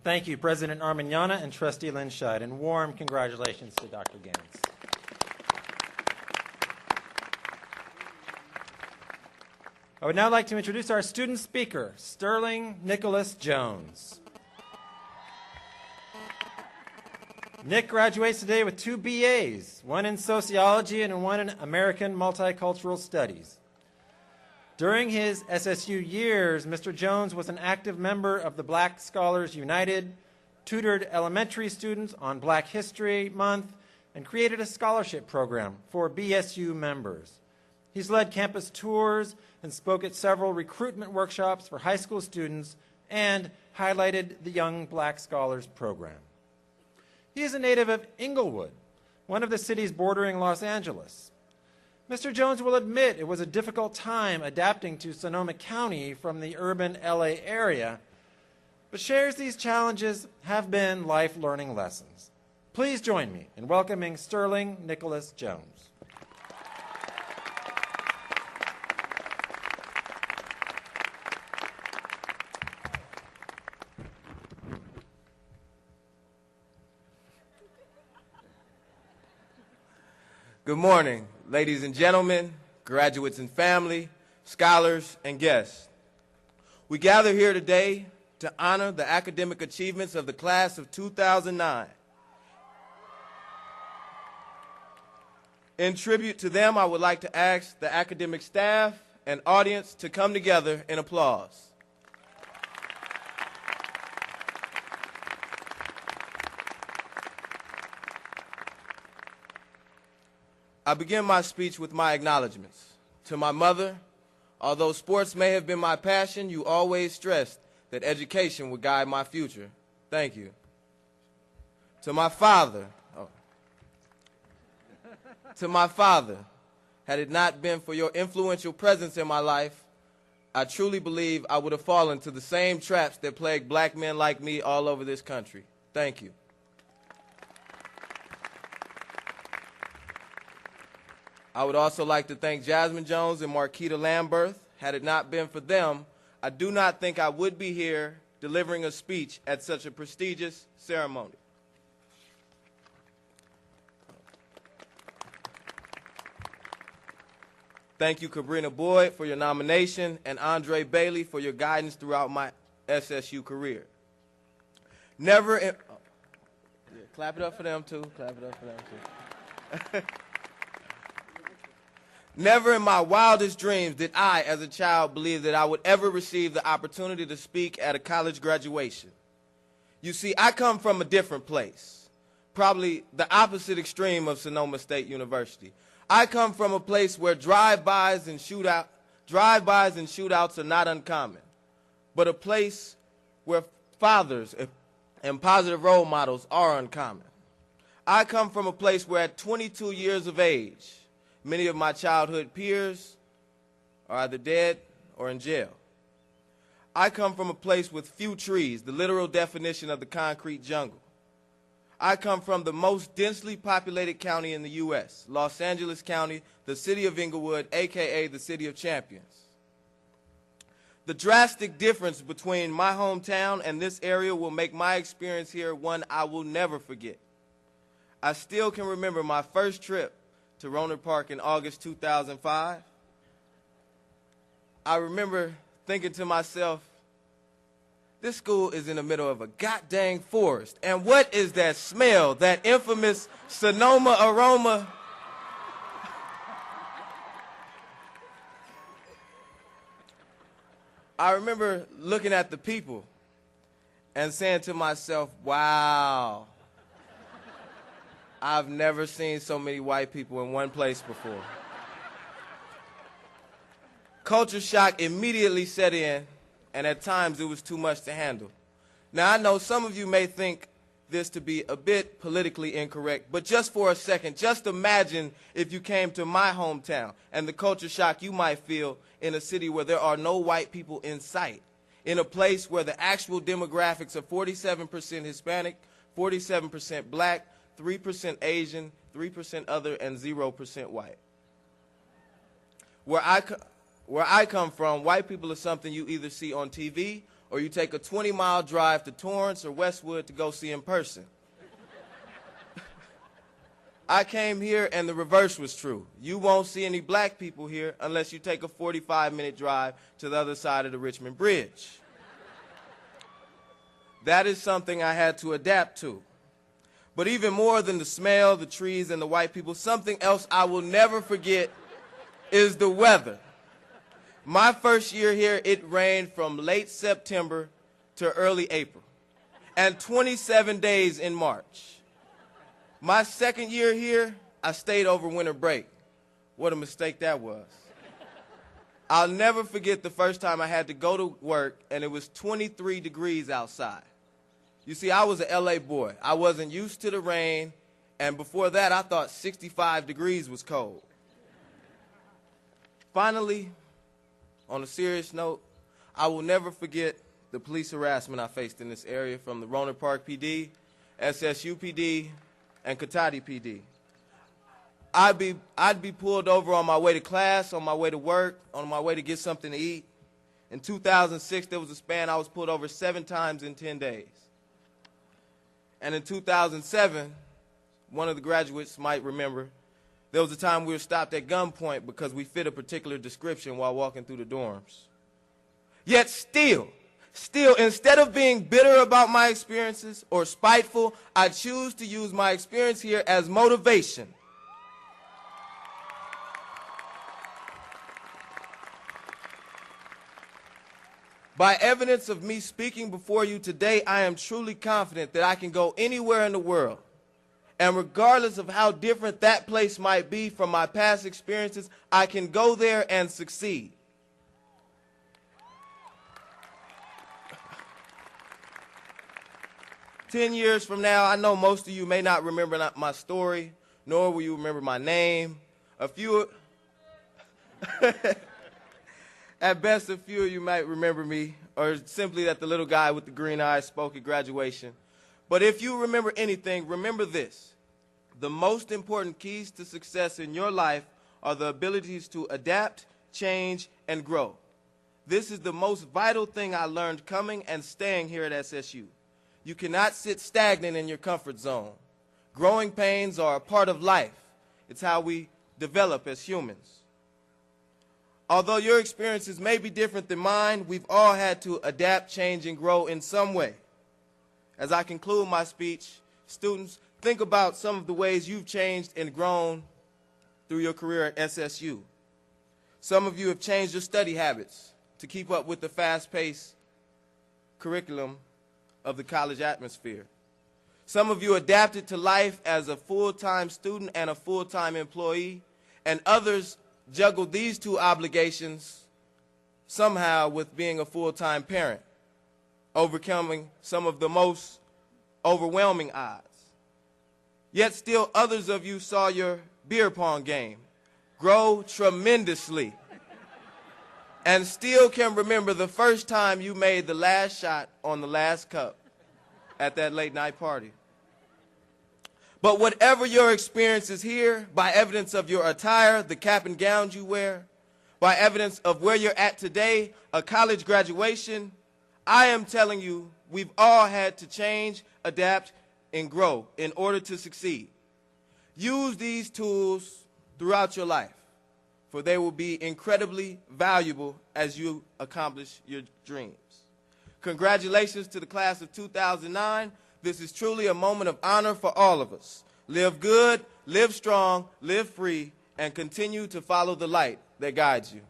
Thank you, President Armiñana and Trustee Lynn Scheid, and warm congratulations to Dr. Gaines. I would now like to introduce our student speaker, Sterling Nicholas Jones. Nick graduates today with 2 BAs, one in sociology and one in American multicultural studies. During his SSU years, Mr. Jones was an active member of the Black Scholars United, tutored elementary students on Black History Month, and created a scholarship program for BSU members. He's led campus tours and spoke at several recruitment workshops for high school students and highlighted the Young Black Scholars program. He is a native of Inglewood, one of the cities bordering Los Angeles. Mr. Jones will admit it was a difficult time adapting to Sonoma County from the urban LA area, but shares these challenges have been life learning lessons. Please join me in welcoming Sterling Nicholas Jones. Good morning, ladies and gentlemen, graduates and family, scholars and guests. We gather here today to honor the academic achievements of the class of 2009. In tribute to them, I would like to ask the academic staff and audience to come together in applause. I begin my speech with my acknowledgments. To my mother, although sports may have been my passion, you always stressed that education would guide my future. Thank you. To my father, had it not been for your influential presence in my life, I truly believe I would have fallen to the same traps that plague black men like me all over this country. Thank you. I would also like to thank Jasmine Jones and Marquita Lamberth. Had it not been for them, I do not think I would be here delivering a speech at such a prestigious ceremony. Thank you, Cabrina Boyd, for your nomination, and Andre Bailey for your guidance throughout my SSU career. Clap it up for them, too. Clap it up for them, too. Never in my wildest dreams did I, as a child, believe that I would ever receive the opportunity to speak at a college graduation. You see, I come from a different place, probably the opposite extreme of Sonoma State University. I come from a place where drive-bys and shootouts are not uncommon, but a place where fathers and positive role models are uncommon. I come from a place where at 22 years of age, many of my childhood peers are either dead or in jail. I come from a place with few trees, the literal definition of the concrete jungle. I come from the most densely populated county in the U.S., Los Angeles County, the city of Inglewood, a.k.a. the city of champions. The drastic difference between my hometown and this area will make my experience here one I will never forget. I still can remember my first trip to Rohnert Park in August 2005. I remember thinking to myself, this school is in the middle of a goddamn forest, and what is that smell, that infamous Sonoma aroma? I remember looking at the people and saying to myself, wow, I've never seen so many white people in one place before. Culture shock immediately set in, and at times it was too much to handle. Now, I know some of you may think this to be a bit politically incorrect, but just for a second, just imagine if you came to my hometown and the culture shock you might feel in a city where there are no white people in sight, in a place where the actual demographics are 47% Hispanic, 47% black, 3% Asian, 3% other, and 0% white. Where I come from, white people are something you either see on TV or you take a 20-mile drive to Torrance or Westwood to go see in person. I came here and the reverse was true. You won't see any black people here unless you take a 45-minute drive to the other side of the Richmond Bridge. That is something I had to adapt to. But even more than the smell, the trees, and the white people, something else I will never forget is the weather. My first year here, it rained from late September to early April, and 27 days in March. My second year here, I stayed over winter break. What a mistake that was. I'll never forget the first time I had to go to work, and it was 23 degrees outside. You see, I was an LA boy. I wasn't used to the rain, and before that, I thought 65 degrees was cold. Finally, on a serious note, I will never forget the police harassment I faced in this area from the Rohnert Park PD, SSU PD, and Cotati PD. I'd be pulled over on my way to class, on my way to work, on my way to get something to eat. In 2006, there was a span I was pulled over 7 times in 10 days. And in 2007, one of the graduates might remember, there was a time we were stopped at gunpoint because we fit a particular description while walking through the dorms. Yet still, instead of being bitter about my experiences or spiteful, I choose to use my experience here as motivation. By evidence of me speaking before you today, I am truly confident that I can go anywhere in the world. And regardless of how different that place might be from my past experiences, I can go there and succeed. Ten years from now, I know most of you may not remember my story, nor will you remember my name. At best, a few of you might remember me, or simply that the little guy with the green eyes spoke at graduation. But if you remember anything, remember this. The most important keys to success in your life are the abilities to adapt, change, and grow. This is the most vital thing I learned coming and staying here at SSU. You cannot sit stagnant in your comfort zone. Growing pains are a part of life. It's how we develop as humans. Although your experiences may be different than mine, we've all had to adapt, change, and grow in some way. As I conclude my speech, students, think about some of the ways you've changed and grown through your career at SSU. Some of you have changed your study habits to keep up with the fast-paced curriculum of the college atmosphere. Some of you adapted to life as a full-time student and a full-time employee, and others juggled these two obligations somehow with being a full-time parent, overcoming some of the most overwhelming odds. Yet still others of you saw your beer pong game grow tremendously and still can remember the first time you made the last shot on the last cup at that late night party. But whatever your experience is here, by evidence of your attire, the cap and gowns you wear, by evidence of where you're at today, a college graduation, I am telling you, we've all had to change, adapt, and grow in order to succeed. Use these tools throughout your life, for they will be incredibly valuable as you accomplish your dreams. Congratulations to the class of 2009. This is truly a moment of honor for all of us. Live good, live strong, live free, and continue to follow the light that guides you.